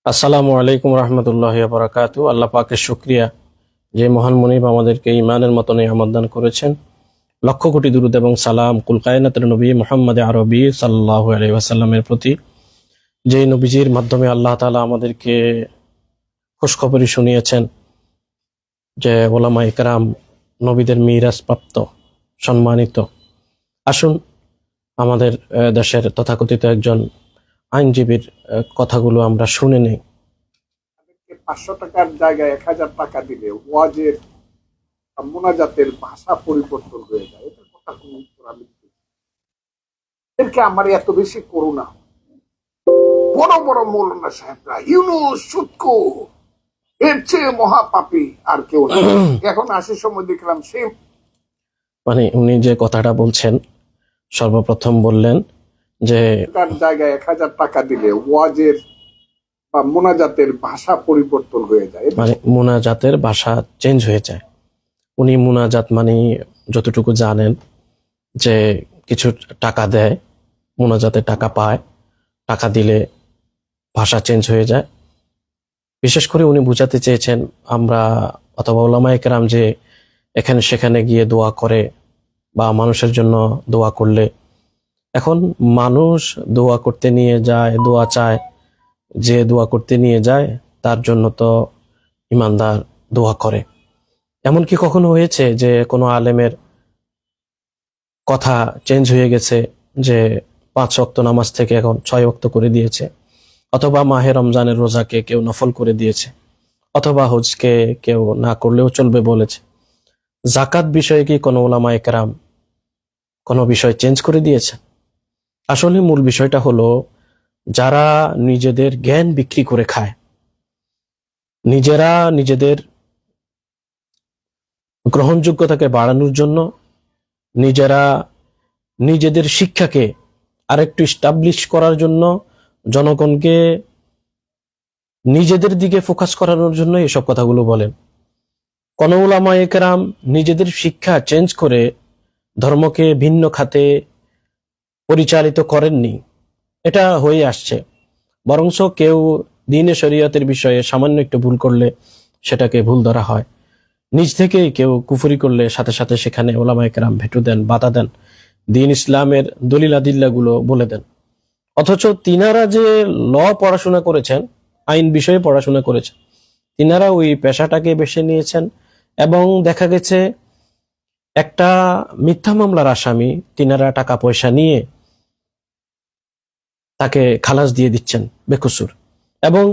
আসসালামু আলাইকুম রহমতুল্লাহ বারাকাতু। আল্লাহ পাকের শুক্রিয়া যে মহান মনিব আমাদেরকে ইমানের মতো নিয়ামত দান করেছেন। লক্ষ কোটি দুরূদ এবং সালাম কুল কায়নাতের নবী মুহাম্মদ আরবি সাল্লাল্লাহু আলাইহি ওয়াসাল্লামের প্রতি, যেই নবীজির মাধ্যমে আল্লাহ তাআলা আমাদেরকে খুশখবরি শুনিয়েছেন যে ওলামা ইকরাম নবীদের মিরাজ প্রাপ্ত, সম্মানিত। আসুন আমাদের দেশের তথাকথিত একজন আইনজীবীর কথাগুলো আমরা শুনে নেই। 500 টাকার জায়গায় 1000 টাকা দিলে ওয়াজের মোনাজাতের ভাষা পরিবর্তন হয়ে যায়, এটার কথা কোনো উত্তর আমি দিতে চাই না। এদেরকে আমার এত বেশি করুণা। বড় বড় মৌলানা সাহেবরা ইউনুস সুৎকু এর চেয়ে মহাপাপী আর কেউ না। এখন আসে সময় দেখলাম সে মানে উনি যে কথাটা বলছেন, সর্বপ্রথম বললেন যে তার জায়গায় 1000 টাকা দিলে ওয়াজের বা মোনাজাতের ভাষা পরিবর্তন হয়ে যায়। মানে মুনাজাতের ভাষা চেঞ্জ হয়ে যায়। উনি মুনাজাত মানে যতটুকু জানেন যে কিছু টাকা দেয়, মুনাজাতে টাকা পায়, টাকা দিলে ভাষা চেঞ্জ হয়ে যায়। বিশেষ করে উনি বুঝাতে চেয়েছেন আমরা অথবা ওলামায়ে কেরাম যে এখানে সেখানে গিয়ে দোয়া করে বা মানুষের জন্য দোয়া করলে, এখন মানুষ দোয়া করতে নিয়ে যায়, দোয়া চায়, যে দোয়া করতে নিয়ে যায় তার জন্য তো ইমানদার দোয়া করে। এমন কি কখনো হয়েছে যে কোনো আলেমের কথা চেঞ্জ হয়ে গেছে যে 5 ওয়াক্ত নামাজ থেকে এখন 6 ওয়াক্ত করে দিয়েছে, অথবা মাহে রমজানের রোজাকে কেউ নফল করে দিয়েছে, অথবা হজকে কেউ না করলেও চলবে বলেছে? জাকাত বিষয়ে কি কোনো ওলামায়ে কেরাম কোনো বিষয় চেঞ্জ করে দিয়েছে? আসলে মূল বিষয়টা হলো, যারা নিজেদের জ্ঞান বিক্রি করে খায়, নিজেরা নিজেদের গ্রহণযোগ্যতাকে বাড়ানোর জন্য, নিজেরা নিজেদের শিক্ষাকে আরেকটু স্টাবলিশ করার জন্য, জনগণকে নিজেদের দিকে ফোকাস করানোর জন্য এসব কথাগুলো বলেন। কোন উলামায়ে কেরাম নিজেদের শিক্ষা চেঞ্জ করে ধর্মকে ভিন্ন খাতে পরিচালিত করেননি, এটা হয়ে আসছে। বরঞ্চ কেউ দ্বীনে শরীয়তের বিষয়ে সামান্য একটু ভুল করলে সেটাকে ভুল ধরা হয়। নিজ থেকেই কেউ কুফরি করলে সাথে সাথে সেখানে ওলামায়ে কেরাম ভেটো দেন, বাধা দেন, দ্বীন ইসলামের দলিল আদিল্লাগুলো বলে দেন। অথচ তিনারা যে ল পড়াশোনা করেছেন, আইন বিষয়ে পড়াশোনা করেছেন, তিনারা ওই পেশাটাকে বেছে নিয়েছেন এবং দেখা গেছে একটা মিথ্যা মামলার আসামি তিনারা টাকা পয়সা নিয়ে তাকে খালাস দিয়ে দিচ্ছেন বেকসুর, এবং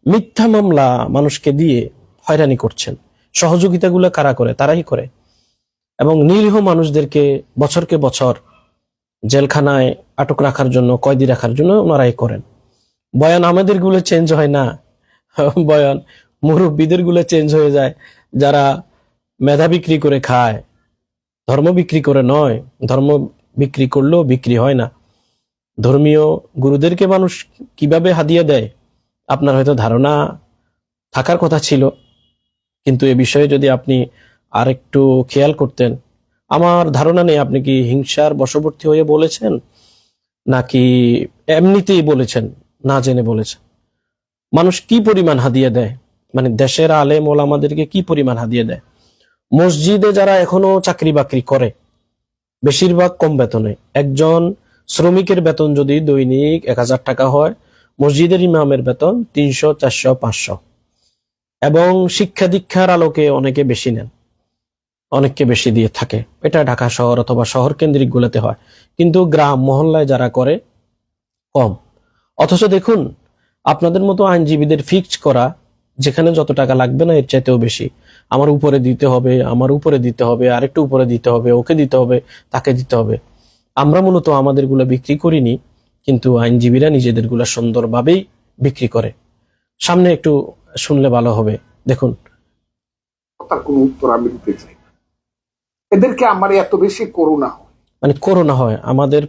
মিথ্যা মামলা মানুষকে দিয়ে হয়রানি করছেন। সহযোগিতাগুলো কারা করে? তারাই করে। এবং নিরীহ মানুষদেরকে বছরকে বছর জেলখানায় আটক রাখার জন্য, কয়েদি রাখার জন্য ওনারাই করেন। বয়ান আমাদের গুলো চেঞ্জ হয় না, বয়ান মুরব্বীদের গুলো চেঞ্জ হয়ে যায়। যারা মেধা বিক্রি করে খায়, ধর্ম বিক্রি করে নয়। ধর্ম বিক্রি করলেও বিক্রি হয় না। ধর্মীয় গুরুদেরকে মানুষ কিভাবে হাদিয়া দেয় আপনার হয়তো ধারণা থাকার কথা ছিল, কিন্তু এ বিষয়ে যদি আপনি আরেকটু খেয়াল করতেন, আমার ধারণা নেই আপনি কি হিংসার বশবর্তী হয়ে বলেছেন নাকি এমনিতেই বলেছেন, না জেনে বলেছেন। মানুষ কি পরিমাণ হাদিয়া দেয়, মানে দেশের আলেম ওলামাদেরকে কি পরিমাণ হাদিয়া দেয়। মসজিদে যারা এখনো চাকরি বাকরি করে, বেশিরভাগ কম বেতনে। একজন শ্রমিকের বেতন যদি দৈনিক 1000 টাকা হয়, মসজিদের ইমামের বেতন 300, 400, 500। এবং শিক্ষা দীক্ষার আলোকে অনেকে বেশি নেন, অনেককে বেশি দিয়ে থাকে। এটা ঢাকা শহর অথবা শহর কেন্দ্রিক গুলোতে হয়, কিন্তু গ্রাম মহল্লায় যারা করে কম। অথচ দেখুন, আপনাদের মতো আইনজীবীদের ফিক্সড করা, যেখানে যত টাকা লাগবে না এর চাইতেও বেশি আমার উপরে দিতে হবে, আমার উপরে দিতে হবে, আরেকটু উপরে দিতে হবে, ওকে দিতে হবে, তাকে দিতে হবে। আমরা মূলত আমাদের গুলা বিক্রি করিনি, কিন্তু আইনজীবীরা নিজেদের গুলা সুন্দরভাবেই বিক্রি করে। সামনে একটু শুনলে ভালো হবে, দেখুন। কথার কোনো উত্তর আমি দিতে চাই না। এদেরকে আমার এত বেশি করুণা হয়। মানে করোনা হয়, আমাদের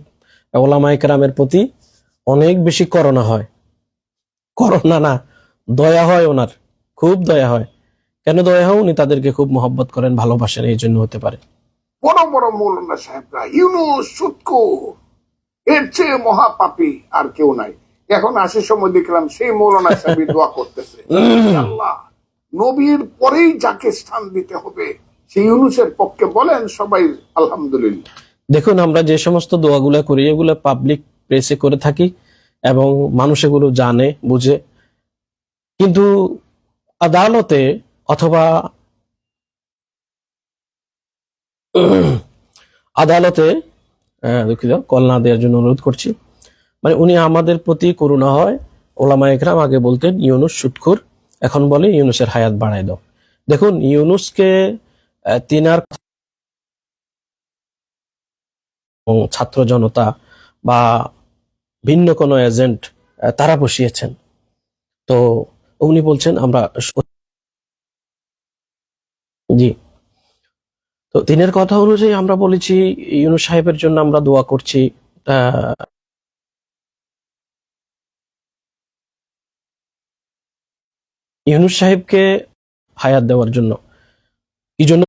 ওলামায়ে কেরামের প্রতি অনেক বেশি করোনা হয়। করোনা না, দয়া হয় ওনার, খুব দয়া হয়। কেন দয়া হয়? উনি তাদেরকে খুব মহব্বত করেন, ভালোবাসেন, এই জন্য হতে পারে। বড় বড় মৌলানা সাহেবরা ইউনুস সুৎকু এর চেয়ে মহাপাপী আর কেউ নাই। এখন আসার সময় দেখলাম সেই মৌলানা সাহেব দোয়া করতেছে, আল্লাহ নবীর পরেই যাকে স্থান দিতে হবে সেই ইউনূসের পক্ষে বলেন সবাই আলহামদুলিল্লাহ। দেখুন, আমরা যে সমস্ত দোয়াগুলা করি এগুলো পাবলিক প্লেসে করে থাকি এবং মানুষ এগুলো জানে বুঝে, কিন্তু আদালতে অথবা আদালতে দুঃখিত, কল না দেওয়ার জন্য অনুরোধ করছি। মানে উনি আমাদের প্রতি করুণা হয়। ওলামায়ে কেরাম আগে বলতেন ইউনূস সুদখোর, এখন বলে ইউনূসের হায়াত বাড়ায় দাও। দেখুন, ইউনূসকে তিনার ছাত্র জনতা বা ভিন্ন কোনো এজেন্ট তারা বসিয়েছেন। তো উনি বলছেন আমরা জি, তো দিনের কথা অনুযায়ী আমরা বলেছি ইউনূস সাহেবের জন্য আমরা দোয়া করছি। ইউনূস সাহেবকে হায়াত দেওয়ার জন্য কি জন্য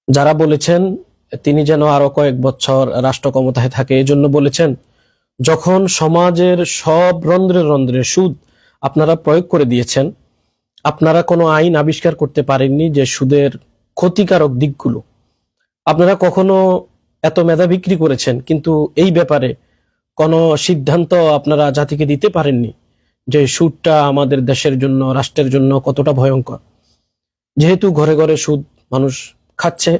যারা বলেছেন তিনি যেন আরো কয়েক বছর রাষ্ট্র ক্ষমতায় থাকে, এই জন্য বলেছেন যখন সমাজের সব রন্ধ্রে রন্ধ্রে সুদ আপনারা প্রয়োগ করে দিয়েছেন, আপনারা কোনো আইন আবিষ্কার করতে পারেননি যে সুদের ক্ষতিকারক দিকগুলো। আপনারা কখনো এত মেধা বিক্রি করেছেন কিন্তু এই ব্যাপারে কোনো সিদ্ধান্ত আপনারা জাতিকে দিতে পারেননি যে সুদটা আমাদের দেশের জন্য, রাষ্ট্রের জন্য কতটা ভয়ঙ্কর। যেহেতু ঘরে ঘরে সুদ মানুষ খাচ্ছে,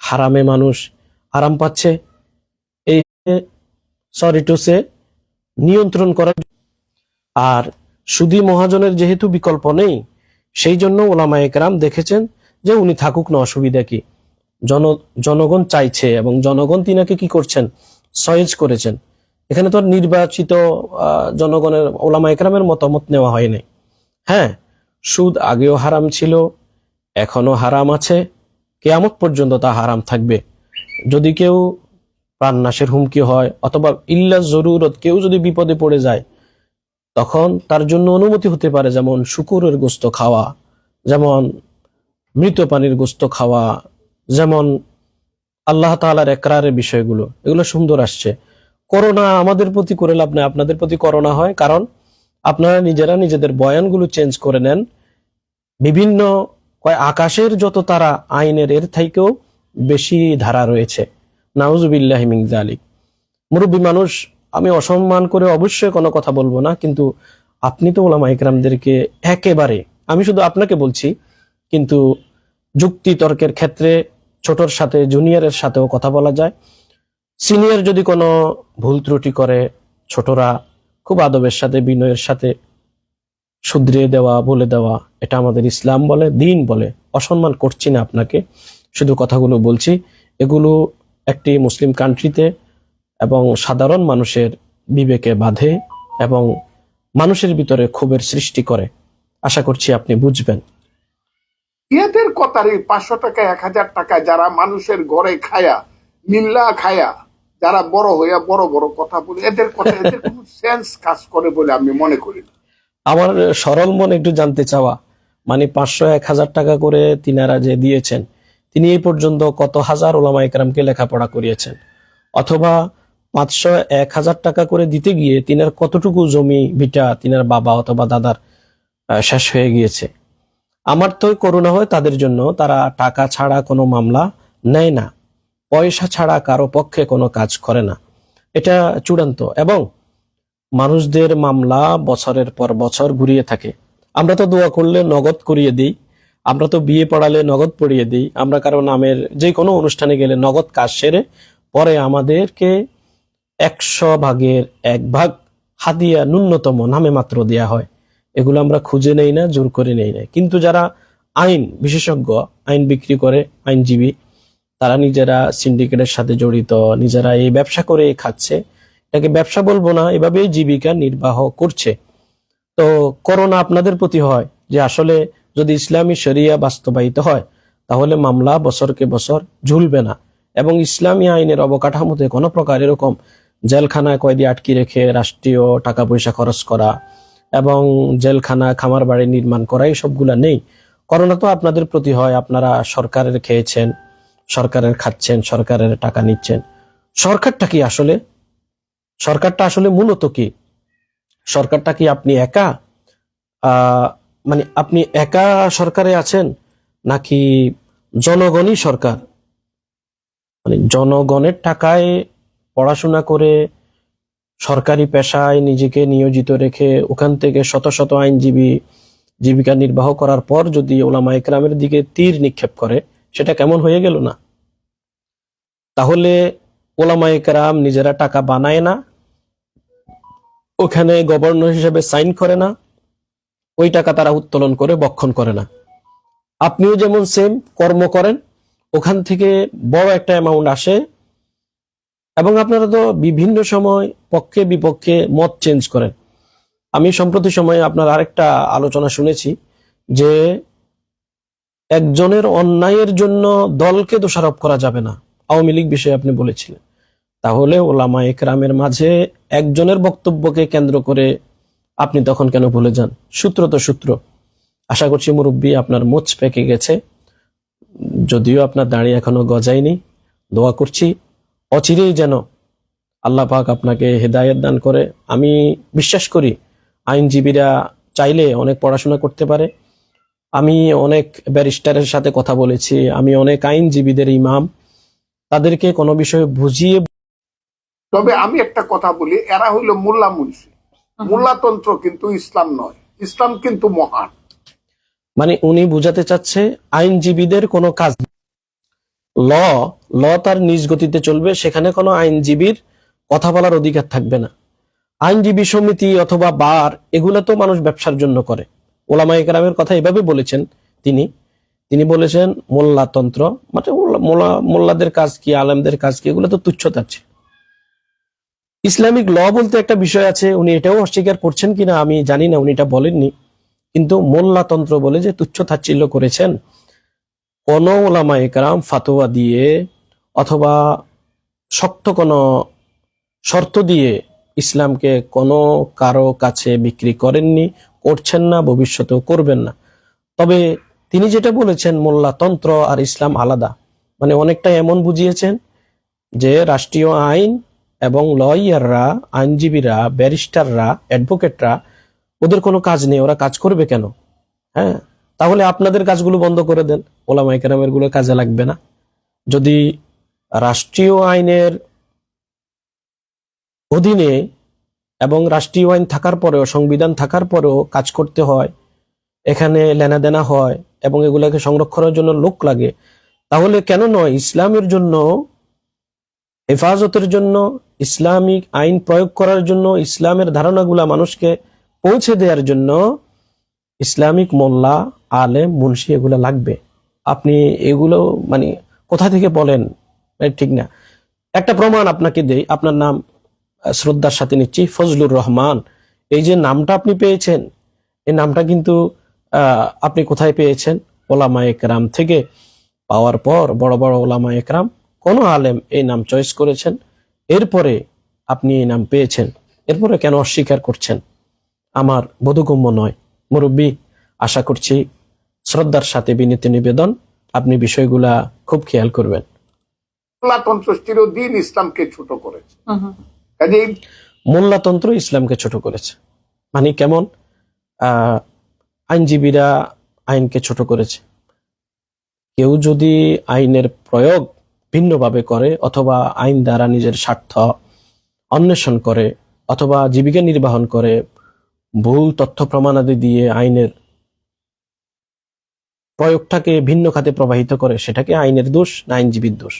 হারামে মানুষ আরাম পাচ্ছে, এই সরি টু সে নিয়ন্ত্রণ করার, আর সুদী মহাজনের যেহেতু বিকল্প নেই সেই জন্য ওলামায়ে কেরাম দেখেছেন যে উনি থাকুক না, অসুবিধা কি। জনগণ চাইছে এবং জনগণ তিনাকে কি করছেন, সয়েজ করেছেন। এখানে তো আর নির্বাচিত জনগণের ওলামায়ে কেরামের মতামত নেওয়া হয়নি। হ্যাঁ, সুদ আগেও হারাম ছিল, এখনো হারাম আছে, কিয়ামত পর্যন্ত তা হারাম থাকবে। যদি কেউ প্রাণনাশের হুমকি হয় অথবা ইল্লা জরুরত কেউ যদি বিপদে পড়ে যায় তখন তার জন্য অনুমতি হতে পারে, যেমন শুকুরের গোস্ত খাওয়া, যেমন মৃত পানির গোস্ত খাওয়া, যেমন আল্লাহ তাআলার একরারের বিষয়গুলো, এগুলো সুন্দর আসছে। করোনা আমাদের প্রতি করে লাভ নেই, আপনাদের প্রতি করোনা হয় কারণ আপনারা নিজেরা নিজেদের বয়ানগুলো চেঞ্জ করে নেন। বিভিন্ন আকাশের যত তারা আইনের এর থেকেও বেশি ধারা রয়েছে। নাউজুবিল্লাহি মিন যালিক। মুরব্বী মানুষ, আমি অসম্মান করে অবশ্যই কোনো কথা বলবো না, কিন্তু আপনি তো ওলামায়ে কেরামদেরকে একেবারে, আমি শুধু আপনাকে বলছি, কিন্তু যুক্তি তর্কের ক্ষেত্রে ছোটর সাথে জুনিয়রের সাথেও কথা বলা যায়। সিনিয়র যদি কোনো ভুল ত্রুটি করে ছোটরা খুব আদবের সাথে বিনয়ের সাথে শুধরিয়ে দেওয়া, বলে দেওয়া, এটা আমাদের ইসলাম বলে, দিন বলে। অসম্মান করছি না আপনাকে, শুধু কথাগুলো বলছি। এগুলো একটি মুসলিম কান্ট্রিতে এবং সাধারণ মানুষের বিবেকে বাধে এবং মানুষের ভিতরে ক্ষোভের সৃষ্টি করে। আশা করছি আপনি বুঝবেন। এদের কথারই 500 টাকা 1000 টাকা যারা মানুষের ঘরে খায়া মিল্লা খায়া যারা বড় হইয়া বড় বড় কথা বলে, এদের কথা এদের কোনো সেন্স কাজ করে বলে আমি মনে করি না। আমার সরল মন একটু জানতে চাওয়া, মানে 500-1000 টাকা করে তিনারা যে দিয়েছেন, তিনি এই পর্যন্ত কত হাজার ওলামায়ে কেরামকে লেখাপড়া করিয়েছেন, অথবা 500-1000 টাকা করে দিতে গিয়ে তিনার কতটুকু জমি ভিটা তিনার বাবা অথবা দাদার শেষ হয়ে গিয়েছে। আমার তো করুণা হয় তাদের জন্য, তারা টাকা ছাড়া কোনো মামলা নেয় না, পয়সা ছাড়া কারো পক্ষে কোনো কাজ করে না, এটা চূড়ান্ত। এবং মানুষদের মামলা বছরের পর বছর ঘুরিয়ে থাকে। আমরা তো দোয়া করলে নগদ করিয়ে দিই, আমরা তো বিয়ে পড়ালে নগদ পড়িয়ে দিই, আমরা কারো নামের যে কোনো অনুষ্ঠানে গেলে নগদ কাজ সেরে পরে আমাদেরকে 100 ভাগের 1 ভাগ হাদিয়া ন্যূনতম নামে মাত্র দেয়া হয়। এগুলো আমরা খুঁজে নেই না, জোর করে নেই না। কিন্তু যারা আইন বিশেষজ্ঞ, আইন বিক্রি করে, আইনজীবী, তারা নিজেরা সিন্ডিকেটের সাথে জড়িত, নিজেরা এই ব্যবসা করে খাচ্ছে, এটাকে ব্যবসা বলবো না, এভাবেই জীবিকা নির্বাহ করছে। তো করোনা আপনাদের প্রতি হয় যে আসলে যদি ইসলামী শরিয়া বাস্তবায়িত হয় তাহলে মামলা বছরকে বছর ঝুলবে না, এবং ইসলামী আইনের অবকাঠামোতে কোনো প্রকার এরকম জেলখানায় কয়েদি আটকে রেখে রাষ্ট্রীয় টাকা পয়সা খরচ করা এবং জেলখানা, খামার বাড়ি নির্মাণ করা, এই সবগুলা নেই। করোনা তো আপনাদের প্রতি হয়, আপনারা সরকারের খেয়েছেন, সরকারের খাচ্ছেন, সরকারের টাকা নিচ্ছেন। সরকারটা কি আসলে, সরকারটা আসলে মূলত কি? সরকারটা কি আপনি একা মানে আপনি একা সরকারে আছেন, নাকি জনগণই সরকার? মানে জনগণের টাকায় পড়াশোনা করে সরকারি পেশায় নিজেকে নিয়োজিত রেখে ওখান থেকে শত শত আইনজীবী জীবিকা নির্বাহ করার পর যদি ওলামা একরামের দিকে তীর নিক্ষেপ করে, সেটা কেমন হয়ে গেল না? তাহলে ওলামা একরাম নিজেরা টাকা বানায় না, ওখানে গভর্নর হিসেবে সাইন করে না, ওই টাকা তারা উত্তোলন করে বক্ষণ করে না। আপনিও যেমন সেম কর্ম করেন, ওখান থেকে বড় একটা অ্যামাউন্ট আসে, এবং আপনারা তো বিভিন্ন সময় পক্ষে বিপক্ষে মত চেঞ্জ করেন। আমি সম্প্রতি সময়ে আপনার আরেকটা আলোচনা শুনেছি যে একজনের অন্যায়ের জন্য দলকে দোষারোপ করা যাবে না, আওয়ামী লীগ বিষয়ে আপনি বলেছিলেন। তাহলে ওলামা একরামের মাঝে একজনের বক্তব্যকে কেন্দ্র করে আপনি তখন কেন ভুলে যান? সূত্র তো সূত্র। আশা করছি মুরব্বী আপনার মোচ পেকে গেছে, যদিও আপনার দাড়ি এখনো গজায়নি। দোয়া করছি অচিরেই যেন আল্লাহ পাক আপনাকে হেদায়েত দান করে। আমি বিশ্বাস করি আইনজীবীরা চাইলে অনেক পড়াশোনা করতে পারে। আমি অনেক ব্যারিস্টারের সাথে কথা বলেছি, আমি অনেক আইনজীবীদের ইমাম, তাদেরকে কোনো বিষয়ে বুঝিয়ে। তবে আমি একটা কথা বলি, এরা হইলো মোল্লা মুন্সি। মোল্লাতন্ত্র কিন্তু ইসলাম নয়, ইসলাম কিন্তু মহান। মানে উনি বুঝাতে চাচ্ছে আইনজীবীদের কোনো কাজ, ল ল তার নিজ গতিতে চলবে, সেখানে কোনো আইনজীবীর কথা বলার অধিকার থাকবে না। আইনজীবী সমিতি অথবা বার এগুলো তো মানুষ ব্যবসার জন্য করে। ওলামা একরামের কথা এভাবে বলেছেন তিনি বলেছেন মোল্লাতন্ত্র মানে মোল্লাদের কাজ কি, আলেমদের কাজ কি, এগুলো তো তুচ্ছ তাচ্ছ। ইসলামিক ল বলতে একটা বিষয় আছে, উনি এটাও অস্বীকার করছেন কিনা আমি জানি না, উনি এটা বলেননি। কিন্তু মোল্লাতন্ত্র বলে যে তুচ্ছ তাচ্ছিল্য করেছেন, কোন ওলামা একরাম ফাতোয়া দিয়ে অথবা শক্ত কোনো শর্ত দিয়ে ইসলামকে কোনো কারো কাছে বিক্রি করেননি, করছেন না, ভবিষ্যতেও করবেন না। তবে তিনি যেটা বলেছেন মোল্লাতন্ত্র আর ইসলাম আলাদা, মানে অনেকটা এমন বুঝিয়েছেন যে রাষ্ট্রীয় আইন এবং লয়াররা, আইনজীবীরা, ব্যারিস্টাররা, অ্যাডভোকেটরা, ওদের কোনো কাজ নেই, ওরা কাজ করবে কেন? হ্যাঁ, তাহলে আপনাদের কাজগুলো বন্ধ করে দেন, ওলামা একরামের গুলো কাজে লাগবে না। যদি রাষ্ট্রীয় আইনের অধীনে এবং রাষ্ট্রীয় আইন থাকার পরেও, সংবিধান থাকার পরেও কাজ করতে হয়, এখানে লেনাদেনা হয় এবং এগুলাকে সংরক্ষণের জন্য লোক লাগে, তাহলে কেন নয় ইসলামের জন্য, হেফাজতের জন্য, ইসলামিক আইন প্রয়োগ করার জন্য, ইসলামের ধারণাগুলা মানুষকে পৌঁছে দেওয়ার জন্য ইসলামিক মোল্লা, আলেম, মুন্সি এগুলা লাগবে। আপনি এগুলো মানে কোথা থেকে বলেন? ঠিক না। একটা প্রমাণ আপনাকে দেই, আপনার নাম শ্রদ্ধার সাথে নিচ্ছি, ফজলুর রহমান। এই যে নামটা আপনি পেয়েছেন, এই নামটা কিন্তু আপনি কোথায় পেয়েছেন? ওলামা একরাম থেকে। পাওয়ার পর বড় বড় ওলামা একরাম, কোন আলেম এই নাম চয়েস করেছেন, এরপরে আপনি এই নাম পেয়েছেন, এরপরে কেন অস্বীকার করছেন? আমার বোধগম্য নয়। মুরব্বী, আশা করছি শ্রদ্ধার সাথে বিনীত নিবেদন, আপনি বিষয়গুলা খুব খেয়াল করবেন। মোল্লাতন্ত্র চিরদিন ইসলামকে ছোট করেছে। কাজেই মোল্লাতন্ত্র ইসলামকে ছোট করেছে মানে কেমন? আইনজীবীরা আইনকে ছোট করেছে। কেউ যদি আইনের প্রয়োগ ভিন্নভাবে করে অথবা আইন দ্বারা নিজের স্বার্থ অন্বেষণ করে অথবা জীবিকা নির্বাহন করে, ভুল তথ্য প্রমাণাদি দিয়ে আইনের প্রয়োগটাকে ভিন্ন খাতে প্রবাহিত করে, সেটাকে আইনের দোষ না আইনজীবীর দোষ?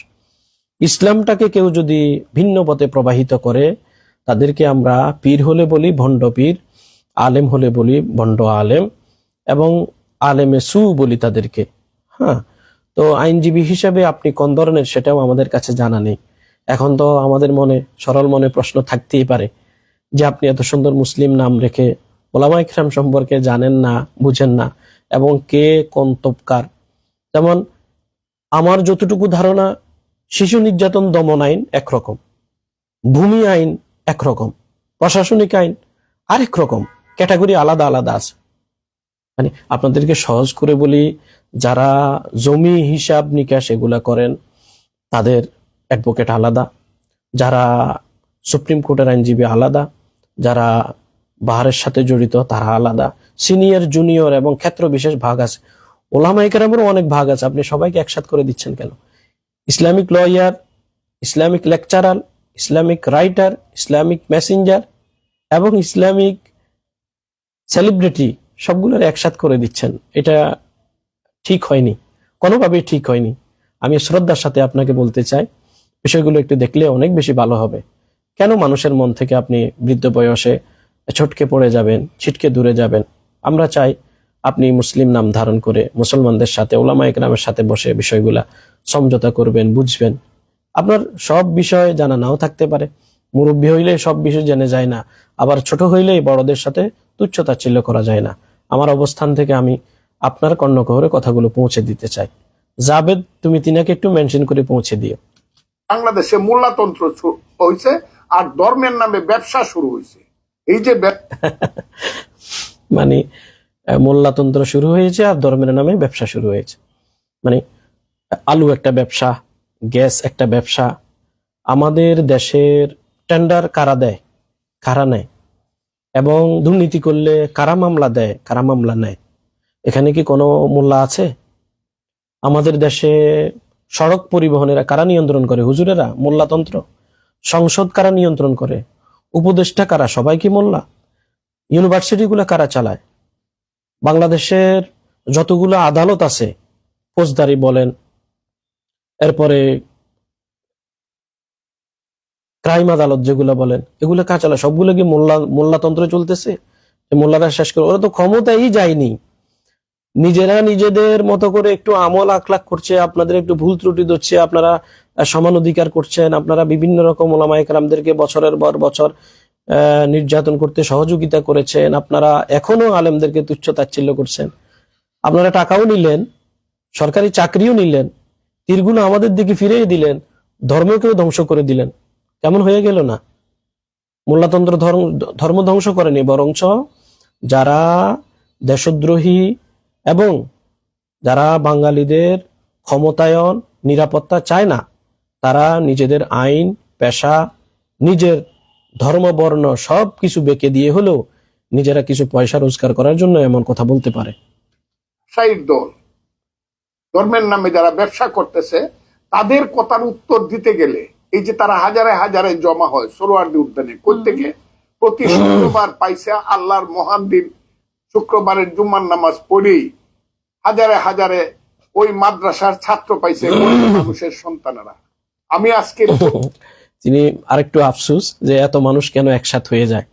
ইসলামটাকে কেউ যদি ভিন্ন পথে প্রবাহিত করে, তাদেরকে আমরা পীর হলে বলি ভণ্ড পীর, আলেম হলে বলি ভণ্ড আলেম, এবং আলেমে সু বলি তাদেরকে। হ্যাঁ, তো আইনজীবী হিসেবে আপনি কোন ধরনের সেটাও আমাদের কাছে জানা নেই। এখন তো আমাদের মনে, সরল মনে প্রশ্ন থাকতেই পারে যে আপনি এত সুন্দর মুসলিম নাম রেখে ওলামা ইকরাম সম্পর্কে জানেন না, বুঝেন না, এবং কে কোন তবকার। যেমন আমার যতটুকু ধারণা, শিশু নির্যাতন দমন আইন একরকম, ভূমি আইন একরকম, প্রশাসনিক আইন আরেক রকম, ক্যাটাগরি আলাদা আলাদা আছে। মানে আপনাদেরকে সহজ করে বলি, যারা জমি হিসাব নিকাশ এগুলা করেন তাদের অ্যাডভোকেট আলাদা, যারা সুপ্রিম কোর্টের আইনজীবী আলাদা, যারা বাহারের সাথে জড়িত তারা আলাদা, সিনিয়র জুনিয়র এবং ক্ষেত্র বিশেষ ভাগ আছে। ওলামায়ে কেরামেরও অনেক ভাগ আছে, আপনি সবাইকে একসাথ করে দিচ্ছেন কেন? Islamic lawyer, Islamic lecturer, Islamic writer, Islamic Messenger এবং ইসলামিক সেলিব্রিটি সবগুলোর একসাথ করে দিচ্ছেন। এটা ঠিক হয়নি, কোনোভাবেই ঠিক হয়নি। আমি শ্রদ্ধার সাথে আপনাকে বলতে চাই, বিষয়গুলো একটু দেখলে অনেক বেশি ভালো হবে। কেন মানুষের মন থেকে আপনি বৃদ্ধ বয়সে ছটকে পড়ে যাবেন, ছিটকে দূরে যাবেন? আমরা চাই আপনি মুসলিম নাম ধারণ করে মুসলমানদের সাথে, ওলামায়ে কেরামের সাথে বসে বিষয়গুলা সমঝোতা করবেন, বুঝবেন। আপনার সব বিষয় জানা নাও থাকতে পারে, মুরব্বী হইলে সব বিষয় জেনে যায় না, আবার ছোট হইলেই বড়দের সাথে তুচ্ছ-তাচ্ছিল্য করা যায় না। আমার অবস্থান থেকে আমি আপনার কর্ণগহরে কথাগুলো পৌঁছে দিতে চাই। জাবেদ, তুমি তিনাকে একটু মেনশন করে পৌঁছে দিও। বাংলাদেশে মোল্লাতন্ত্র হয়েছে আর ধর্মের নামে ব্যবসা শুরু হয়েছে। এই যে মানে মোল্লাতন্ত্র শুরু হয়েছে আর ধর্মের নামে ব্যবসা শুরু হয়েছে। মানে আলু একটা ব্যবসা, গ্যাস একটা ব্যবসা। আমাদের দেশের টেন্ডার কারা দেয়, কারা নেয়, এবং দুর্নীতি করলে কারা মামলা দেয়, কারা মামলা নেয়? এখানে কি কোনো মোল্লা আছে? আমাদের দেশে সড়ক পরিবহনেরা কারা নিয়ন্ত্রণ করে? হুজুরেরা? মোল্লাতন্ত্র। সংসদ কারা নিয়ন্ত্রণ করে? উপদেষ্টা কারা? সবাই কি মোল্লা? ইউনিভার্সিটিগুলো কারা চালায়? বাংলাদেশের যতগুলো আদালত আছে, ফৌজদারি বলেন, এরপরে ক্রাইম আদালত যেগুলো বলেন, এগুলো কারা চালায়? সবগুলো কি মোল্লাতন্ত্র চলতেছে? মোল্লারা শেষ করে, ওরা তো ক্ষমতাই যায়নি, নিজেরা নিজেদের মতো করে একটু আমল আখলাক করছে, আপনাদের একটু ভুল ত্রুটি ধরছে, আপনারা সমান অধিকার করছেন, আপনারা বিভিন্ন রকম ওলামায়ে কেরামদেরকে বছরের পর বছর নির্যাতন করতে সহযোগিতা করেছেন, আপনারা এখনো আলেমদেরকে তুচ্ছ তাচ্ছিল্য করছেন, আপনারা টাকাও নিলেন, সরকারি চাকরিও নিলেন, তীরগুলো আমাদের দিকে ফিরিয়ে দিলেন, ধর্মকেও ধ্বংস করে দিলেন। কেমন হয়ে গেল না? মোল্লাতন্ত্র ধর্ম ধ্বংস করেনি, বরঞ্চ যারা দেশদ্রোহী এবং যারা বাঙালিদের ক্ষমতায়ন, নিরাপত্তা চায় না, তারা নিজেদের আইন, পেশা, নিজের ধর্ম, বর্ণ সব কিছু বেঁকে দিয়ে হলেও নিজেরা কিছু পয়সা রোজগার করার জন্য এমন কথা বলতে পারে। ব্যবসায়িক দল, ধর্মের নামে যারা ব্যবসা করতেছে, তাদের কথার উত্তর দিতে গেলে এই যে তারা হাজারে হাজারে জমা হয় সোহরাওয়ার্দী উদ্যানে, প্রত্যেকে প্রতি শুক্রবার পাইসা আল্লাহর মহান দিন শুক্রবারের জুম্মার নামাজ পড়েই হাজারে হাজারে ওই মাদ্রাসার ছাত্র পাইছে, মানুষের সন্তানেরা। আমি আজকে তিনি আরেকটু আফসোস যে এত মানুষ কেন একসাথ হয়ে যায়।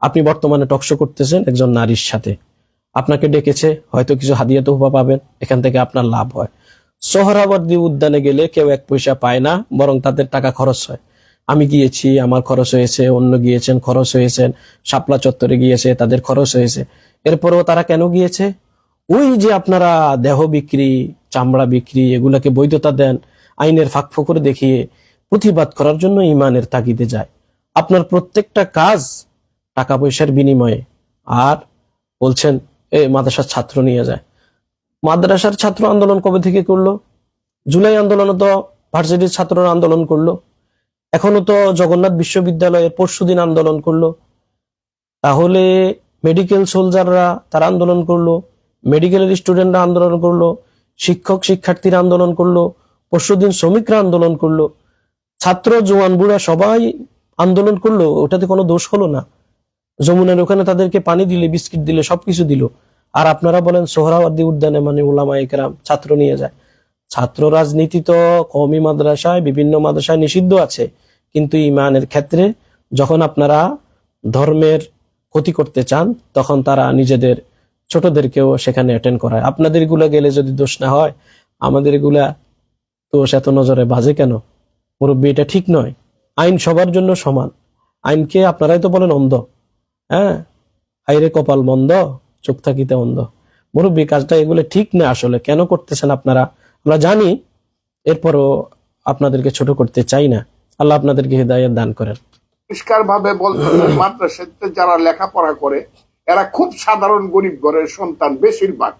আপনি বর্তমানে টকশো করতেছেন একজন নারীর সাথে, আপনাকে ডেকেছে, হয়তো কিছু হাদিয়া তোহফা পাবেন, এখান থেকে আপনার লাভ হয়। সোহরাওয়ার্দী উদ্যানে গেলে কেউ এক পয়সা পায় না, বরং তাদের টাকা খরচ হয়। আমি গিয়েছি, আমার খরচ হয়েছে, অন্য গিয়েছেন, খরচ হয়েছেন, শাপলা চত্বরে গিয়েছে, তাদের খরচ হয়েছে। এরপরেও তারা কেন গিয়েছে? ওই যে আপনারা দেহ বিক্রি, চামড়া বিক্রি, এগুলাকে বৈধতা দেন, আইনের ফাঁক ফোকর দেখিয়ে প্রতিবাদ করার জন্য ইমানের তাগিদে যায়। আপনার প্রত্যেকটা কাজ টাকা পয়সার বিনিময়ে। আর বলছেন মাদ্রাসার ছাত্র নিয়ে যায়। মাদ্রাসার ছাত্র আন্দোলন কবে থেকে করলো? জুলাই আন্দোলনে তো ভার্সিটির ছাত্ররা আন্দোলন করলো, এখনো তো জগন্নাথ বিশ্ববিদ্যালয়ে পরশুদিন আন্দোলন করলো। তাহলে মেডিকেল সোলজাররা তারা আন্দোলন করলো, মেডিকেলের স্টুডেন্টরা আন্দোলন করলো, শিক্ষক শিক্ষার্থীরা আন্দোলন করলো, পরশুদিন শ্রমিকরা আন্দোলন করলো, ছাত্র জওয়ান বুড়া সবাই আন্দোলন করলো। ওটাতে কোনো দোষ হলো না? যমুনার ওখানে তাদেরকে পানি দিলে, বিস্কিট দিলে, সবকিছু দিল। আর আপনারা বলেন সোহরাওয়ার্দী উদ্যানে মানে ওলামায়ে কেরাম ছাত্র নিয়ে যায়। ছাত্র রাজনীতি তো কওমি মাদ্রাসায়, বিভিন্ন মাদ্রাসায় নিষিদ্ধ আছে, কিন্তু ইমানের ক্ষেত্রে যখন আপনারা ধর্মের ক্ষতি করতে চান, তখন তারা নিজেদের ছোটদেরকেও সেখানে অ্যাটেন্ড করায়। আপনাদের এগুলা গেলে যদি দোষ না হয়, আমাদের এগুলা দোষ এত নজরে বাজে কেন? মুরব্বী, এটা ঠিক নয়। আইন সবার জন্য সমান। আইনকে আপনারাই তো বলেন অন্ধ। হ্যাঁ, হাইরে কপাল মন্দ, চোখ থাকিতে অন্ধ। মুরব্বী, কাজটা এগুলো ঠিক না। আসলে কেন করতেছেন আপনারা আমরা জানি, এরপরও আপনাদেরকে ছোট করতে চাই না। আল্লাহ আপনাদেরকে হিদায়াত দান করেন। পরিষ্কার ভাবে বলতে মাদ্রাসাতে যারা লেখাপড়া করে এরা খুব সাধারণ গরিব ঘরের সন্তান বেশিরভাগ।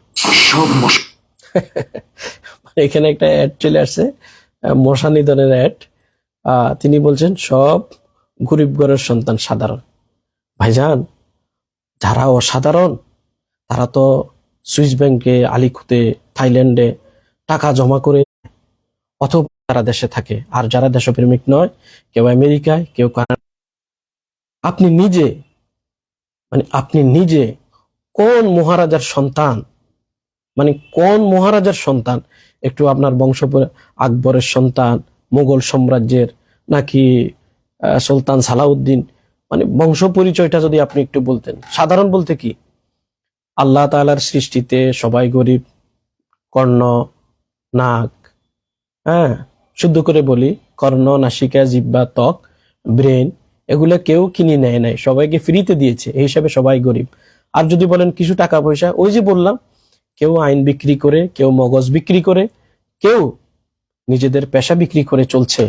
এখানে একটা অ্যাড চলে আসছে, মশা নিধনের অ্যাড। তিনি বলছেন সব গরিব ঘরের সন্তান সাধারণ। ভাইজান, যারা অসাধারণ তারা তো সুইস ব্যাংকে, আলিকুতে, থাইল্যান্ডে টাকা জমা করে অথবা তারা দেশে থাকে। আর যারা দেশপ্রেমিক নয়, কেউ আমেরিকায়, কেউ কানাডা। আপনি নিজে আপনি নিজে কোন মহারাজার সন্তান, কোন মহারাজার সন্তান? একটু আপনার বংশ আকবরের সন্তান, মুঘল সাম্রাজ্যের, নাকি সুলতান সালাউদ্দিন? বংশ পরিচয়টা যদি আপনি একটু বলতেন। সাধারণ বলতে কি, আল্লাহ তাআলার সৃষ্টিতে সবাই গরিব। কর্ণ, নাক, হ্যাঁ শুদ্ধ করে বলি, কর্ণ, নাসিকা, জিহ্বা, ত্বক, ব্রেন, এগুলো কেউ কিনে নেয় নাই, সবাইকে ফ্রিতে দিয়েছে। এই হিসাবে সবাই গরিব। আর যদি বলেন কিছু টাকা পয়সা, ওই যে বললাম, কেউ আইন বিক্রি করে, কেউ মগজ বিক্রি করে, কেউ নিজেদের পেশা বিক্রি করে চলছে।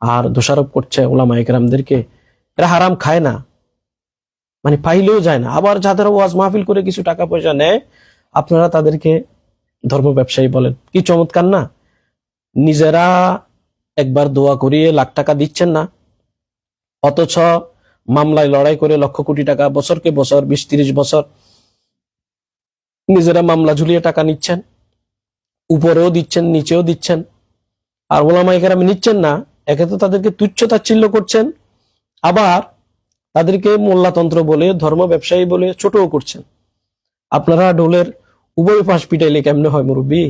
আর দোষারোপ করছে ওলামা ইকরামদেরকে, এরা হারাম খায় না, পাইলেও যায় না। আবার যাদের ওয়াজ মাহফিল করে কিছু টাকা পয়সা নেয়, আপনারা তাদেরকে ধর্ম ব্যবসায়ী বলেন। কি চমৎকার না! নিজেরা একবার দোয়া করিয়ে লাখ টাকা দিচ্ছেন না, অথচ মামলায় লড়াই করে লক্ষ কোটি টাকা বছরকে বছর, 20-30 বছর নিজেরা মামলা ঝুলিয়ে টাকা নিচ্ছেন। উপরেও দিচ্ছেন, নিচেও দিচ্ছেন। আর ওলামা ইকরাম নিচ্ছেন না, একে তো তাদেরকে তুচ্ছ তাচ্ছিল্য করছেন, আবার তাদেরকে মোল্লাতন্ত্র বলে, ধর্ম ব্যবসায়ী বলে ছোটও করছেন। আপনারা ঢোলের উভয় পাশ পিটাইলে কেমনে হয় মুরব্বী?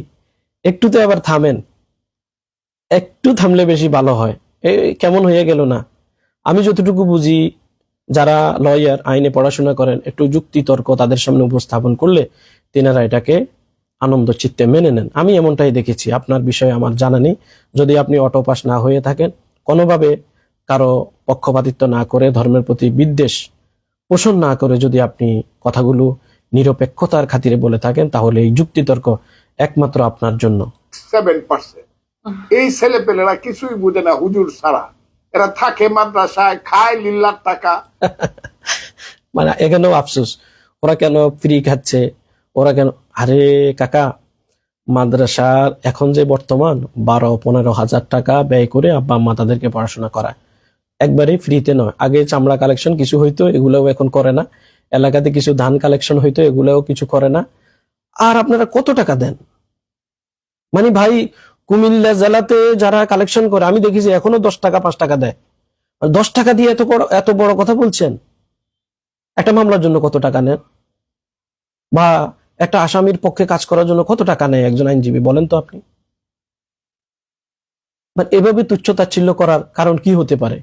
একটু তো এবার থামেন, একটু থামলে বেশি ভালো হয়। কেমন হয়ে গেল না? আমি যতটুকু বুঝি, যারা লয়ার, আইনে পড়াশোনা করেন, একটু যুক্তি তর্ক তাদের সামনে উপস্থাপন করলে তেনারা এটাকে আনন্দ চিত্তে মেনে নেন। আমি এমনটাই দেখেছি। আপনার বিষয়ে আমার জানা নেই। যদি আপনি অটোপাস না হয়ে থাকেন, কোনোভাবে কারো পক্ষপাতিত্ব না করে, ধর্মের প্রতি বিদ্বেষ পোষণ না করে যদি আপনি কথাগুলো নিরপেক্ষতার খাতিরে বলে থাকেন, তাহলে এই যুক্তিতর্ক একমাত্র আপনার জন্য। 7% এই ছেলেপেলেরা কিছুই বুঝে না হুজুর ছাড়া। এরা থাকে মাদ্রাসায়, খায় লিল্লার টাকা। এখানেও আফসোস, ওরা কেন ফ্রি খাচ্ছে, ওরা কেন? আরে কাকা, মাদ্রাসার এখন যে বর্তমান 12-15 হাজার টাকা ব্যয় করে আব্বা আম্মা তাদেরকে পড়াশোনা করায়, একবারে ফ্রিতে নয়। আগে চামড়া কালেকশন কিছু হইতো, এগুলোও এখন করে না। এলাকাতে কিছু ধান কালেকশন হইতো, এগুলোও কিছু করে না। আর আপনারা কত টাকা দেন? ভাই, কুমিল্লা জেলাতে যারা কালেকশন করে, আমি দেখি যে এখনো 10 টাকা 5 টাকা দেয়। 10 টাকা দিয়ে এত বড় কথা বলছেন? একটা মামলার জন্য কত টাকা নেন? বা একটা আসামির পক্ষে কাজ করার জন্য কত টাকা নেয় একজন আইনজীবী? বলেন তো আপনি। এভাবে তুচ্ছ তাচ্ছিল্য করার কারণ কি হতে পারে?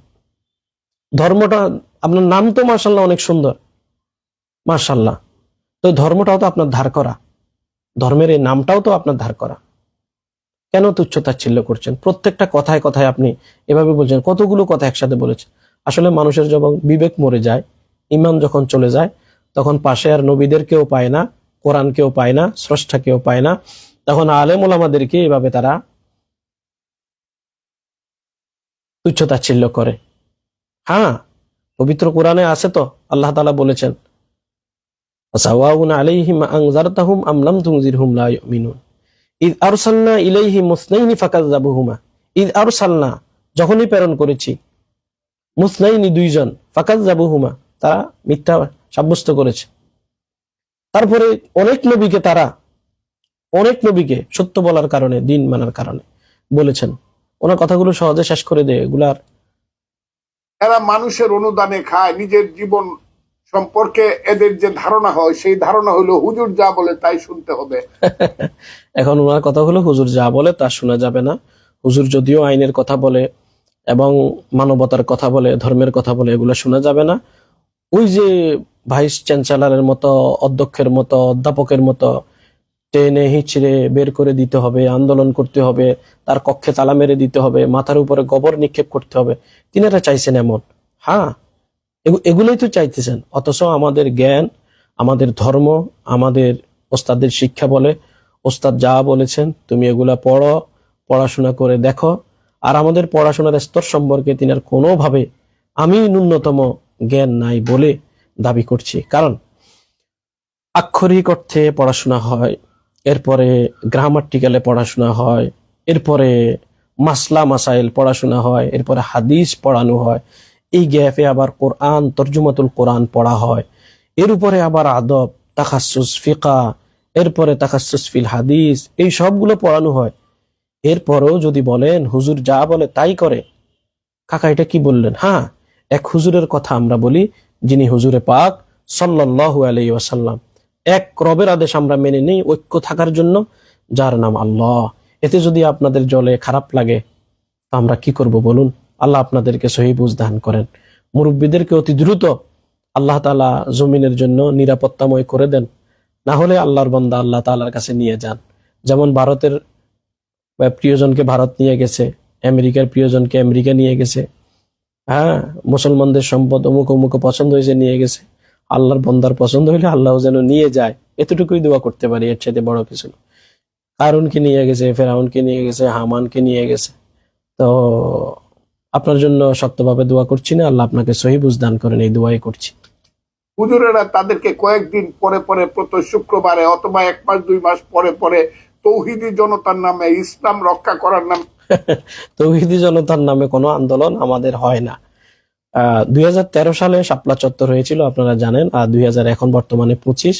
ধর্মটা, আপনার নাম তো মাশাআল্লাহ অনেক সুন্দর, মাশাআল্লাহ, তো ধর্মটাও তো আপনার ধার করা, ধর্মের এই নামটাও তো আপনার ধার করা। কেন তুচ্ছ তাচ্ছিল্য করছেন? প্রত্যেকটা কথায় কথায় আপনি এভাবে বলছেন। কতগুলো কথা একসাথে বলেছেন। আসলে মানুষের যখন বিবেক মরে যায়, ইমান যখন চলে যায়, তখন পাশে আর নবীদের কেউ পায় না, কোরআন কেউ পায় না, স্রষ্টা কেউ পায় না। তখন আলেম ওলামাদেরকে এভাবে তারা তুচ্ছ তাচ্ছিল্য করে। হ্যাঁ, পবিত্র কোরআনে আছে তো, আল্লাহ তাআলা বলেছেন, সাওয়াউন আলাইহিম আনজারতাহুম আম লাম তুনজিরহুম লা ইউমিনুন। ইয আরসালনা ইলাইহিম মুসনাইনি ফাকাযযাবুহুমা। ইয আরসালনা, যখনই প্রেরণ করেছি, মুসনাইনি, 2 জন, ফাকাযযাবুহুমা, তারা মিথ্যা সাব্যস্ত করেছে। তারপরে অনেক নবীকে সত্য বলার কারণে, দিন মানার কারণে বলেছেন। ওনার কথাগুলো সহজে শেষ করে দেয় এগুলার। এরা মানুষের অনুদানে খায়। নিজের জীবন সম্পর্কে এদের যে ধারণা হয়, সেই ধারণা হলো হুজুর যা বলে তাই শুনতে হবে। এখন ওনার কথা হলো হুজুর যা বলে তা শোনা যাবে না। হুজুর যদিও আইনের কথা বলে এবং মানবতার কথা বলে, ধর্মের কথা বলে, এগুলো শোনা যাবে না। ওই যে ভাইস চ্যান্সেলরের মতো, অধ্যক্ষের মতো, অধ্যাপকের মতো টেনে হিচড়ে বের করে দিতে হবে, আন্দোলন করতে হবে, তার কক্ষে তালা মেরে দিতে হবে, মাথার উপরে গোবর নিক্ষেপ করতে হবে, তিনারা চাইছেন এমন। হ্যাঁ, এগুলোই তো চাইতেছেন। অথচ আমাদের জ্ঞান, আমাদের ধর্ম, আমাদের ওস্তাদের শিক্ষা বলে, ওস্তাদ যা বলেছেন তুমি এগুলা পড়ো, পড়াশোনা করে দেখো। আর আমাদের পড়াশোনার স্তর সম্পর্কে তিনার কোনোভাবে আমি ন্যূনতম জ্ঞান নাই বলে দাবি করছি। কারণ আক্ষরিক অর্থে পড়াশোনা হয়, এরপরে গ্রামাটিক্যালে পড়াশোনা হয়, এরপরে মাসলা মাসাইল পড়াশোনা হয়, এরপরে হাদিস পড়ানো হয়, এই গ্যাপে আবার কোরআন, তরজুমাতুল কোরআন পড়া হয়, এর উপরে আবার আদব, তাখাসুস ফিকা, এরপরে তাখাসুস ফিল হাদিস, এই সবগুলো পড়ানো হয়। এরপরেও যদি বলেন হুজুর যা বলে তাই করে, কাকা এটা কি বললেন? হ্যাঁ, এক হুজুরের কথা আমরা বলি, যিনি হুজুরে পাক সাল্লাল্লাহু আলাইহি ওয়াসাল্লাম। এক রবের আদেশ আমরা মেনে নেই ঐক্য থাকার জন্য, যার নাম আল্লাহ। এতে যদি আপনাদের জলে খারাপ লাগে তো আমরা কি করব বলুন? আল্লাহ আপনাদেরকে সহি বুঝ দান করেন। মুরব্বীদেরকে অতি দ্রুত আল্লাহ তাআলা জমিনের জন্য নিরাপত্তাময় করে দেন, না হলে আল্লাহর বান্দা আল্লাহ তাআলার কাছে নিয়ে যান। যেমন ভারতের প্রিয়জনকে ভারত নিয়ে গেছে, আমেরিকার প্রিয়জনকে আমেরিকা নিয়ে গেছে। হ্যাঁ, মুসলমানদের সম্পদ অমুক অমুক পছন্দ হয়েছে নিয়ে গেছে। আল্লাহর বান্দার পছন্দ হইলে আল্লাহ যেন নিয়ে যায়, এতটুকুই দোয়া করতে পারি, এর চাইতে বড় কিছু না। কারুনকে নিয়ে গেছে, ফেরাউনকে নিয়ে গেছে, হামানকে নিয়ে গেছে। তো আপনার জন্য শক্তভাবে দোয়া করছি না, আল্লাহ আপনাকে সহি বুঝ দান করেন, এই দোয়াই করছি। হুজুরেরা তাদেরকে কয়েকদিন পরে পরে প্রতি শুক্রবারে অথবা 1 মাস 2 মাস পরে পরে তৌহিদি জনতার নামে, ইসলাম রক্ষা করার নামে তৌহিদি জনতার নামে কোনো আন্দোলন আমাদের হয় না। 2013 সালে শাপলা চত্বর হয়েছিল, আপনারা জানেন। আর এখন বর্তমানে 25,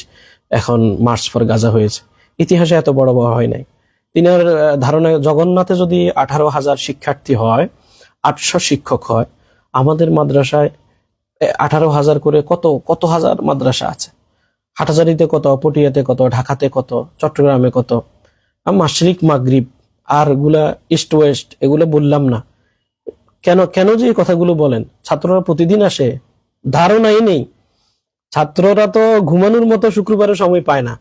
এখন মার্চ ফর গাজা হয়েছে। ইতিহাসে এত বড় বড় হয় নাই। তিনার ধারণায় জগন্নাথে যদি 18,000 শিক্ষার্থী হয়, 800 শিক্ষক হয়, আমাদের মাদ্রাসায় 18,000 করে কত কত হাজার মাদ্রাসা আছে। হাটহাজারীতে কত, পটিয়াতে কত, ঢাকাতে কত, চট্টগ্রামে কত, মাশরিক মাগরিব, আর গুলা ইস্ট ওয়েস্ট, এগুলো বললাম না। কেন কেন যে এই কথাগুলো বলেন? ছাত্ররা প্রতিদিন আসে, ধারণাই নেই। ছাত্ররা তো ঘুমানোর মতো শুক্রবারে সময় পায় না,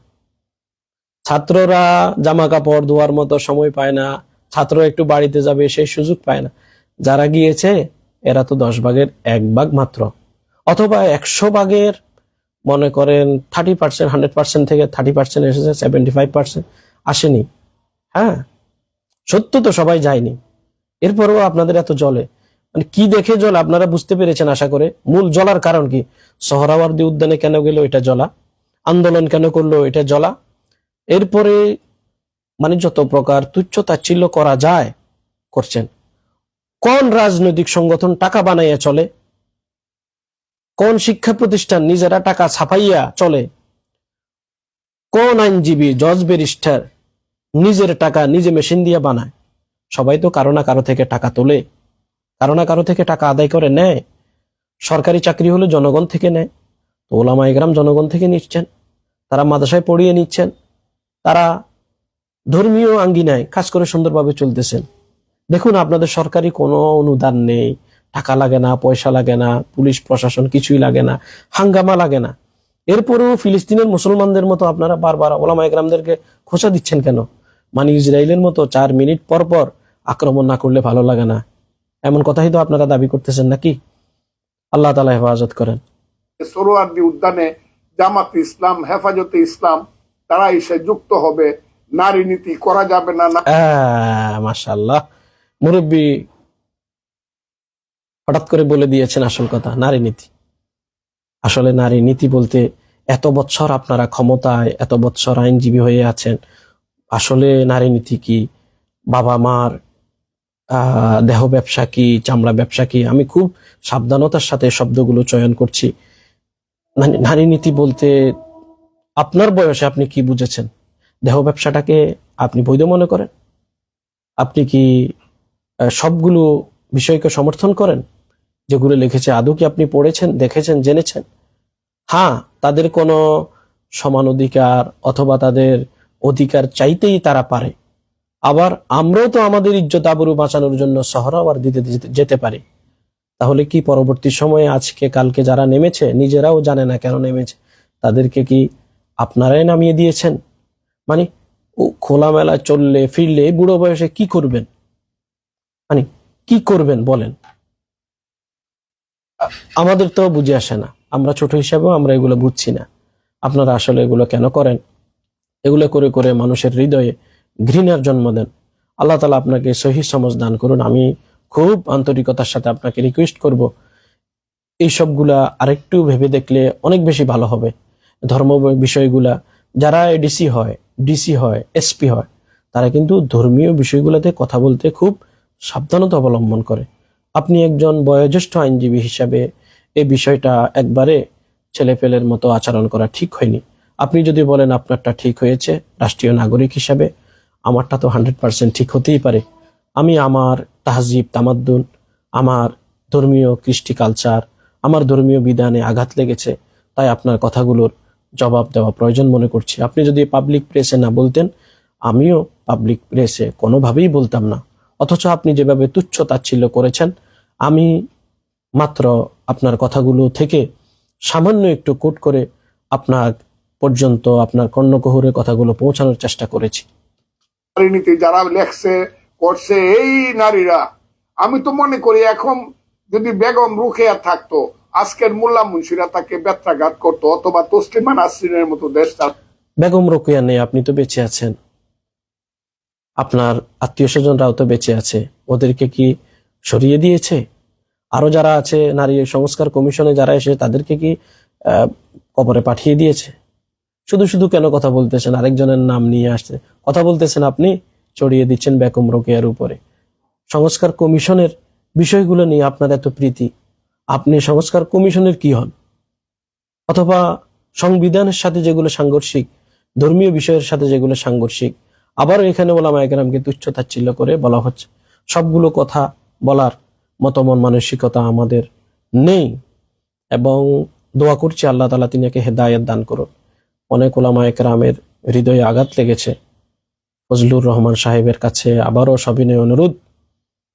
ছাত্ররা জামা কাপড় ধোয়ার মতো সময় পায় না, ছাত্র একটু বাড়িতে যাবে সেই সুযোগ পায় না। যারা গিয়েছে এরা তো 10 ভাগের 1 ভাগ মাত্র, অথবা 100 ভাগের মনে করেন 30%, 100% থেকে 30% এসেছে, 75% আসেনি। হ্যাঁ, সত্য তো সবাই যায়নি। এরপরেও আপনাদের এত জলে, মানে কি দেখে জল আপনারা বুঝতে পেরেছেন আশা করে। মূল জ্বলার কারণ কি? সোহরাওয়ার্দী উদ্যানে কেন গেল? এটা জ্বলা। আন্দোলন কেন করলো? এটা জ্বলা। এরপরে মানে যত প্রকার তুচ্ছ তাচ্ছিল্য করা যায় করছেন। কোন রাজনৈতিক সংগঠন টাকা বানাইয়া চলে? কোন শিক্ষা প্রতিষ্ঠান নিজেরা টাকা ছাপাইয়া চলে? কোন আইনজীবী, জজ, ব্যারিস্টার নিজের টাকা নিজে মেশিন দিয়ে বানায়? সবাই তো কারো না কারো থেকে টাকা তোলে, কারো না কারো থেকে টাকা আদায় করে নেয়। সরকারি চাকরি হলে জনগণ থেকে নেয়, তো ওলামা ইকরাম জনগণ থেকে নিচ্ছেন, তারা মাদ্রাসায় পড়িয়ে নিচ্ছেন, তারা ধর্মীয় আঙ্গিনায় কাজ করে সুন্দরভাবে চলতেছেন। দেখুন, আপনাদের সরকারি কোনো অনুদান নেই, টাকা লাগে না, পয়সা লাগে না, পুলিশ প্রশাসন কিছুই লাগে না, হাঙ্গামা লাগে না। এরপরেও ফিলিস্তিনের মুসলমানদের মতো আপনারা বারবার ওলামা ইকরামদেরকে খোঁচা দিচ্ছেন কেন? মানে ইসরায়েলের মতো 4 মিনিট পর পর আক্রমণ না করলে ভালো লাগে না, এমন কথাই তো আপনারা দাবি করতেছেন নাকি? আল্লাহ তাআলা হেফাজত করেন। সোহরাওয়ার্দী উদ্যানে জামাতে ইসলাম, হেফাজতে ইসলাম তারা এসে যুক্ত হবে। নারী নীতি করা যাবে না। মাশাআল্লাহ, মুরব্বী হঠাৎ করে বলে দিয়েছেন আসল কথা, নারী নীতি। আসলে নারী নীতি বলতে, এত বছর আপনারা ক্ষমতায়, এত বছর আইনজীবী হয়ে আছেন, আসলে নারী নীতি কি? বাবা মার দেহ ব্যবসা কি, চামড়া ব্যবসা কি? আমি খুব সাবধানতার সাথে শব্দগুলো চয়ন করছি। নারী নীতি বলতে আপনার বয়সে আপনি কি বুঝেছেন? দেহ ব্যবসাটাকে আপনি বৈধ মনে করেন? আপনি কি সবগুলো বিষয়কে সমর্থন করেন যেগুলো লিখেছে? আদৌ কি আপনি পড়েছেন, দেখেছেন, জেনেছেন? হ্যাঁ, তাদের কোনো সমান অধিকার অথবা তাদের অধিকার চাইতেই তারা পারে। আবার আমরাও তো আমাদের ইজ্জত আবরু বাঁচানোর জন্য সোহরাওয়ার দিতে যেতে পারি। তাহলে কি পরবর্তী সময়ে আজকে কালকে যারা নেমেছে নিজেরাও জানে না কেন নেমেছে, তাদেরকে কি আপনারাই নামিয়ে দিয়েছেন? মানে খোলামেলা চললে ফিরলে বুড়ো বয়সে কি করবেন? মানে কি করবেন বলেন? আমাদের তো বুঝে আসে না, আমরা ছোট হিসাবেও আমরা এগুলো বুঝছি না। আপনারা আসলে এগুলো কেন করেন? এগুলো করে করে মানুষের হৃদয়ে ঘৃণার জন্ম দেন। আল্লাহ তাআলা আপনাকে সহি সমঝ দান করুন। আমি খুব আন্তরিকতার সাথে আপনাকে রিকোয়েস্ট করব, এই সবগুলা আরেকটু ভেবে দেখলে অনেক বেশি ভালো হবে। ধর্ম বিষয়গুলা, যারা এডিসি হয়, ডিসি হয়, এসপি হয়, তারা কিন্তু ধর্মীয় বিষয়গুলোতে কথা বলতে খুব সাবধানতা অবলম্বন করে। আপনি একজন বয়োজ্যেষ্ঠ আইনজীবী হিসাবে এই বিষয়টা একবারে ছেলেপেলের মতো আচরণ করা ঠিক হয়নি। আপনি যদি বলেন আপনারটা ঠিক হয়েছে রাষ্ট্রীয় নাগরিক হিসাবে, আমারটা তো 100% ঠিক হতেই পারে। আমি আমার তাহজিব তামাদ্দুন, আমার ধর্মীয় কৃষ্টি কালচার, আমার ধর্মীয় বিধানে আঘাত লেগেছে, তাই আপনার কথাগুলোর জবাব দেওয়া প্রয়োজন মনে করছি। আপনি যদি পাবলিক প্রেসে না বলতেন, আমিও পাবলিক প্রেসে কোনোভাবেই বলতাম না। অথচ আপনি যেভাবে তুচ্ছ তাচ্ছিল্য করেছেন, আমি মাত্র আপনার কথাগুলো থেকে সামান্য একটু কোট করে আপনার পর্যন্ত, আপনার কর্ণকুহরে কথাগুলো পৌঁছানোর চেষ্টা করেছি। নীতি যারা লেখছে করছে এই নারীরা, আমি তো মনে করি এখন যদি বেগম রুকেয়া থাকতো, আজকের মোল্লা মুন্সিরা তাকে ব্যত্রাঘাত করতো, অথবা তসলিমা নাসরিনের মতো দেশ। বেগম রোকেয়া নেই, আপনি তো বেঁচে আছেন, আপনার আত্মীয় স্বজনরাও তো বেঁচে আছে, ওদেরকে কি সরিয়ে দিয়েছে? আরো যারা আছে নারী সংস্কার কমিশনে যারা এসে, তাদেরকে কি কবরে পাঠিয়ে দিয়েছে? শুধু শুধু কেন কথা বলতেছেন? আরেকজনের নাম নিয়ে আসছে কথা বলতেছেন, আপনি চড়িয়ে দিচ্ছেন বেগম রোকেয়ার উপরে। সংস্কার কমিশনের বিষয়গুলো নিয়ে আপনার এত প্রীতি, আপনি সংস্কার কমিশনের কি হন? অথবা সংবিধানের সাথে যেগুলো সাংঘর্ষিক, ধর্মীয় বিষয়ের সাথে যেগুলো সাংঘর্ষিক, আবারও এখানে ওলামায়ে কেরামকে তুচ্ছ তাচ্ছিল্য করে বলা হচ্ছে। সবগুলো কথা বলার মত মন মানসিকতা আমাদের নেই, এবং দোয়া করছি আল্লাহ তাআলা তিনাকে হেদায়েত দান করুন। অনেক ওলামায়ে কেরামের হৃদয়ে আঘাত লেগেছে। ফজলুর রহমান সাহেবের কাছে আবারও সবিনয় অনুরোধ,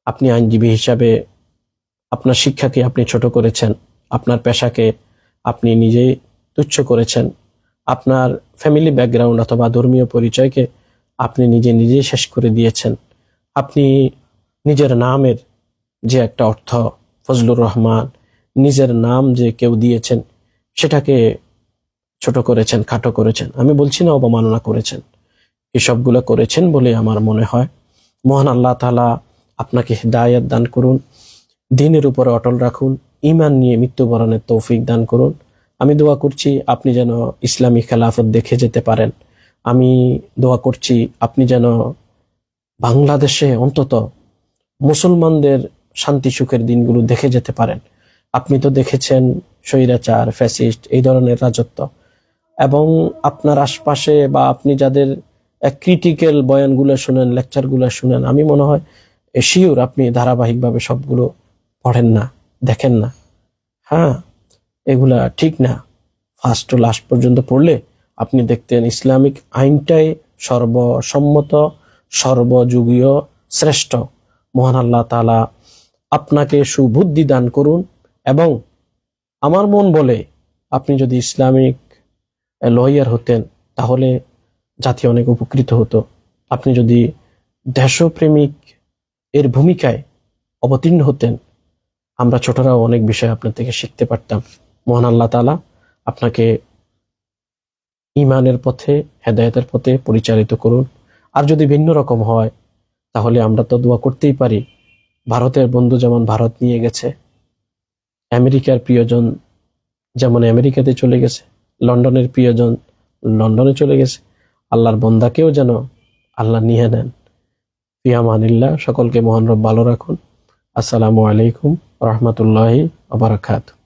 আপনি আইনজীবী হিসাবে আপনার শিক্ষাকে আপনি ছোট করেছেন, আপনার পেশাকে আপনি নিজেই তুচ্ছ করেছেন, আপনার ফ্যামিলি ব্যাকগ্রাউন্ড অথবা ধর্মীয় পরিচয়কে আপনি নিজেই শেষ করে দিয়েছেন। আপনি নিজের নামের যে একটা অর্থ, ফজলুর রহমান, নিজের নাম যে কেউ দিয়েছেন, সেটাকে ছোট করেছেন, খাটো করেছেন। আমি বলছি না অবমাননা করেছেন, এসবগুলো করেছেন বলে আমার মনে হয়। মহান আল্লাহ তাআলা আপনাকে হিদায়াত দান করুন, দ্বীনের উপরে অটল রাখুন, ঈমান নিয়ে মৃত্যুবরণের তৌফিক দান করুন। আমি দোয়া করছি আপনি যেন ইসলামী খেলাফত দেখে যেতে পারেন। আমি দোয়া করছি আপনি যেন বাংলাদেশে অন্তত মুসলমানদের শান্তি সুখের দিনগুলো দেখে যেতে পারেন। আপনি তো দেখেছেন স্বৈরাচার, ফ্যাসিস্ট, এই ধরনের রাজত্ব, এবং আপনার আশপাশে বা আপনি যাদের ক্রিটিক্যাল বয়ানগুলো শুনেন, লেকচারগুলো শুনেন, আমি মনে হয় শিওর আপনি ধারাবাহিকভাবে সবগুলো পড়েন না, দেখেন না। হ্যাঁ, এগুলা ঠিক না। ফার্স্ট টু লাস্ট পর্যন্ত পড়লে আপনি দেখতেন ইসলামিক আইনটাই সর্বসম্মত, সর্বযুগীয়, শ্রেষ্ঠ। মহান আল্লাহ তাআলা আপনাকে সুবুদ্ধি দান করুন, এবং আমার মন বলে আপনি যদি ইসলামিক লয়ার হতেন তাহলে জাতি অনেক উপকৃত হতো। আপনি যদি দেশপ্রেমিক এর ভূমিকায় অবতীর্ণ হতেন, আমরা ছোটরাও অনেক বিষয় আপনার থেকে শিখতে পারতাম। মহান আল্লাহ তাআলা আপনাকে ঈমানের পথে, হেদায়েতের পথে পরিচালিত করুন। আর যদি ভিন্ন রকম হয় তাহলে আমরা তো দোয়া করতেই পারি, ভারতের বন্ধু যেমন ভারত নিয়ে গেছে, আমেরিকার প্রিয়জন যেমন আমেরিকাতে চলে গেছে, লন্ডনের প্রিয়জন লন্ডনে চলে গেছে, আল্লাহর বন্দাকেও যেন আল্লাহ নিয়ে নেন। ফি আমানিল্লাহ। সকলকে মহান রব ভালো রাখুন। আসসালামু আলাইকুম ওয়া রাহমাতুল্লাহি ওয়া বারাকাতুহু।